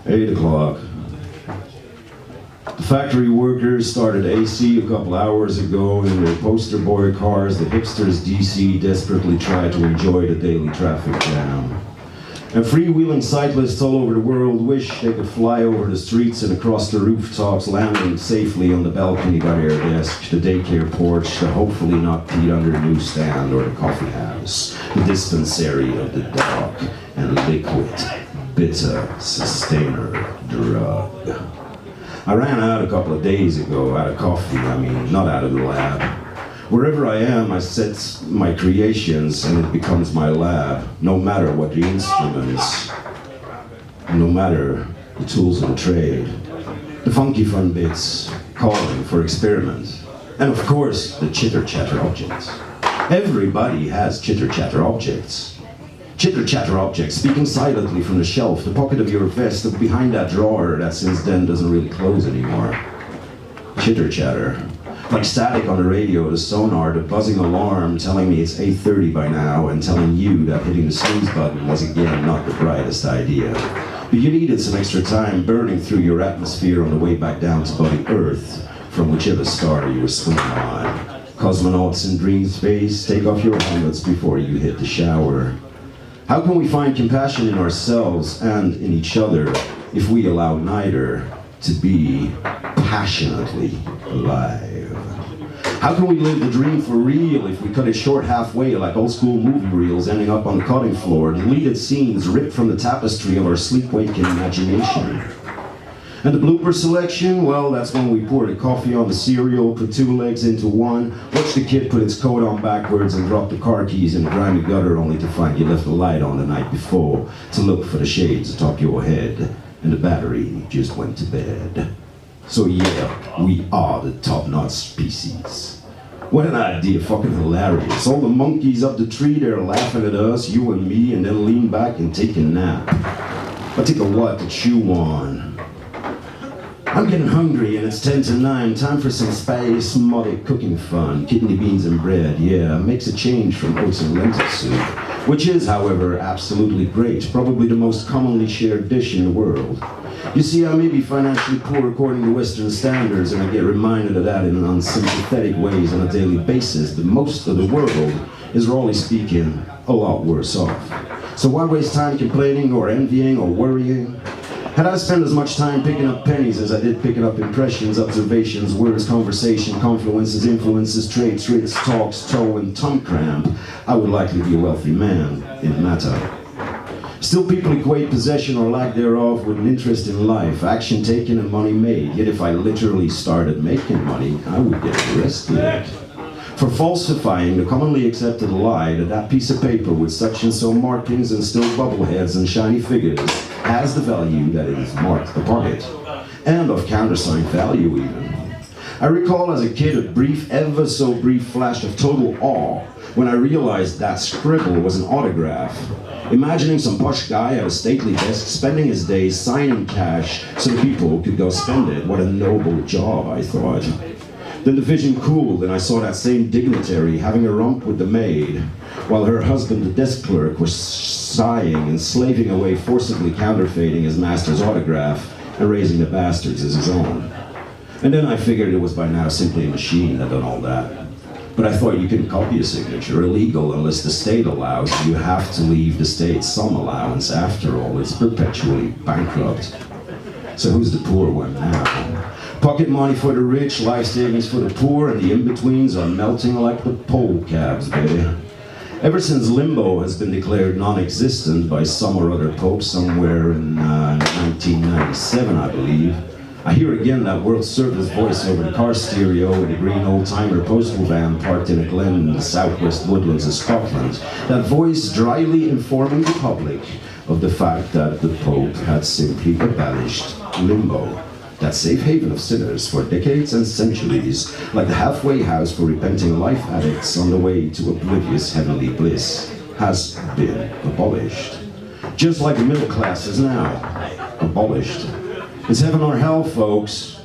8 o'clock. The factory workers started AC a couple hours ago in their poster boy cars. The hipsters DC desperately try to enjoy the daily traffic jam. And freewheeling cyclists all over the world wish they could fly over the streets and across the rooftops, landing safely on the balcony by their desk, the daycare porch, the hopefully not peed under newsstand or the coffee house, the dispensary of the dark and liquid, bitter sustainer drug. I ran out a couple of days ago, out of coffee, not out of the lab. Wherever I am, I set my creations and it becomes my lab, no matter what the instruments, no matter the tools of the trade. The funky fun bits calling for experiment. And of course, the chitter-chatter objects. Everybody has chitter-chatter objects. Chitter-chatter objects speaking silently from the shelf, the pocket of your vest, or behind that drawer that since then doesn't really close anymore. Chitter-chatter. Like static on the radio, the sonar, the buzzing alarm telling me it's 8:30 by now and telling you that hitting the snooze button was again not the brightest idea. But you needed some extra time burning through your atmosphere on the way back down to Buddy Earth from whichever star you were swimming on. Cosmonauts in dream space, take off your helmets before you hit the shower. How can we find compassion in ourselves and in each other if we allow neither to be passionately alive? How can we live the dream for real if we cut it short halfway like old school movie reels ending up on the cutting floor, deleted scenes ripped from the tapestry of our sleep-waking imagination? And the blooper selection, well, that's when we pour the coffee on the cereal, put 2 legs into one, watch the kid put its coat on backwards and drop the car keys in the grimy gutter only to find you left the light on the night before to look for the shades atop your head and the battery just went to bed. So yeah, we are the top-notch species. What an idea, fucking hilarious. All the monkeys up the tree, they're laughing at us, you and me, and then lean back and take a nap. I'll take a what to chew on. I'm getting hungry and it's 10 to 9, time for some spasmodic cooking fun. Kidney beans and bread, yeah, makes a change from oats and lentil soup. Which is, however, absolutely great, probably the most commonly shared dish in the world. You see, I may be financially poor according to Western standards, and I get reminded of that in unsympathetic ways on a daily basis, but most of the world is, rawly speaking, a lot worse off. So why waste time complaining or envying or worrying? Had I spent as much time picking up pennies as I did picking up impressions, observations, words, conversation, confluences, influences, traits, writs, talks, toe, and tongue cramp, I would likely be a wealthy man in matter. Still, people equate possession or lack thereof with an interest in life, action taken and money made. Yet if I literally started making money, I would get arrested for falsifying the commonly accepted lie that that piece of paper with such and so markings and still bubbleheads and shiny figures has the value that it is marked upon it, and of countersigned value even. I recall as a kid a brief, ever so brief flash of total awe when I realized that scribble was an autograph. Imagining some posh guy at a stately desk spending his days signing cash so people could go spend it. What a noble job, I thought. Then the vision cooled and I saw that same dignitary having a romp with the maid, while her husband, the desk clerk, was sighing and slaving away, forcibly counterfeiting his master's autograph and raising the bastards as his own. And then I figured it was by now simply a machine that done all that. But I thought you couldn't copy a signature, illegal unless the state allows. You have to leave the state some allowance. After all, it's perpetually bankrupt. So who's the poor one now? Pocket money for the rich, life savings for the poor, and the in-betweens are melting like the pole cabs, baby. Ever since limbo has been declared non-existent by some or other pope somewhere in 1997, I believe, I hear again that World Service voice over the car stereo with a green old-timer postal van parked in a glen in the southwest woodlands of Scotland. That voice dryly informing the public of the fact that the Pope had simply abolished limbo, that safe haven of sinners for decades and centuries, like the halfway house for repenting life addicts on the way to oblivious heavenly bliss, has been abolished. Just like the middle class is now abolished. It's heaven or hell, folks.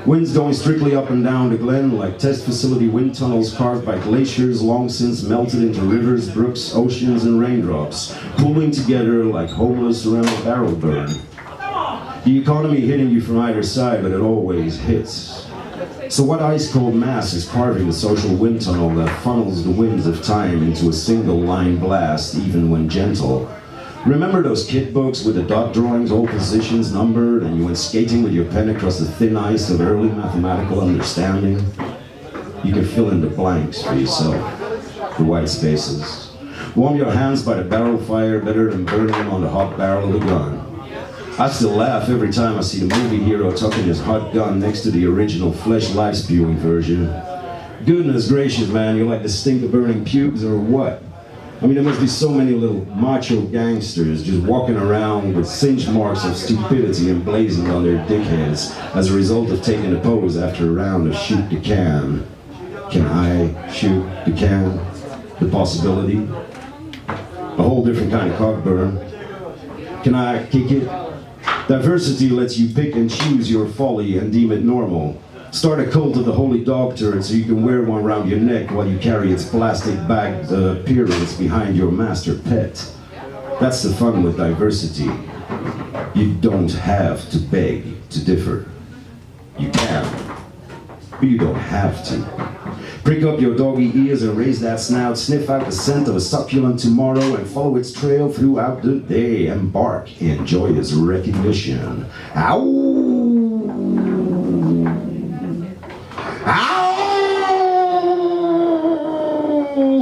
Winds going strictly up and down the glen like test facility wind tunnels carved by glaciers long since melted into rivers, brooks, oceans, and raindrops, pooling together like homeless around a barrel burn. The economy hitting you from either side, but it always hits. So what ice-cold mass is carving the social wind tunnel that funnels the winds of time into a single-line blast, even when gentle? Remember those kid books with the dot drawings, all positions numbered, and you went skating with your pen across the thin ice of early mathematical understanding? You can fill in the blanks for yourself, the white spaces. Warm your hands by the barrel fire better than burning them on the hot barrel of the gun. I still laugh every time I see the movie hero tucking his hot gun next to the original flesh life-spewing version. Goodness gracious, man, you like to stink of burning pubes or what? I mean, there must be so many little macho gangsters just walking around with singe marks of stupidity emblazoned on their dickheads as a result of taking a pose after a round of shoot the can. Can I shoot the can? The possibility? A whole different kind of cockburn. Can I kick it? Diversity lets you pick and choose your folly and deem it normal. Start a cult of the holy dog turd so you can wear one around your neck while you carry its plastic-bagged appearance behind your master pet. That's the fun with diversity. You don't have to beg to differ. You can, but you don't have to. Prick up your doggy ears and raise that snout, sniff out the scent of a succulent tomorrow and follow its trail throughout the day. Embark in joyous recognition. Ow! Ow!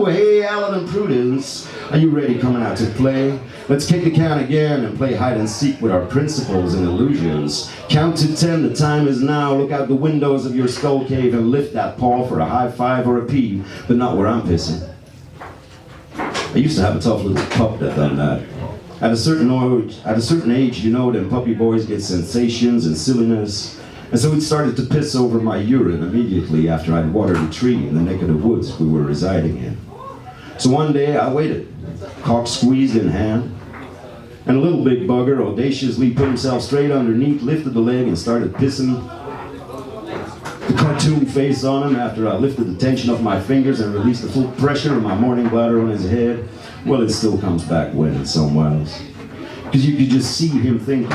Hey, Alan and Prudence, are you ready coming out to play? Let's kick the can again and play hide and seek with our principles and illusions. Count to 10, the time is now. Look out the windows of your skull cave and lift that paw for a high five or a pee, but not where I'm pissing. I used to have a tough little pup that done that. At a certain age, you know, them puppy boys get sensations and silliness. And so it started to piss over my urine immediately after I'd watered a tree in the neck of the woods we were residing in. So one day I waited, cock squeezed in hand, and a little big bugger audaciously put himself straight underneath, lifted the leg and started pissing the cartoon face on him after I lifted the tension off my fingers and released the full pressure of my morning bladder on his head. Well, it still comes back wet in some wells. Because you could just see him thinking,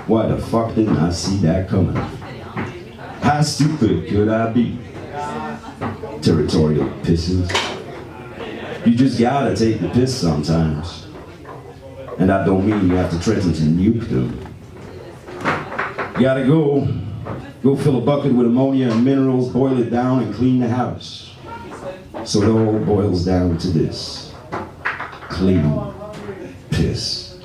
why the fuck didn't I see that coming? How stupid could I be? Territorial pisses. You just gotta take the piss sometimes. And that don't mean you have to threaten to nuke them. You gotta go fill a bucket with ammonia and minerals, boil it down and clean the house. So it all boils down to this. Clean piss.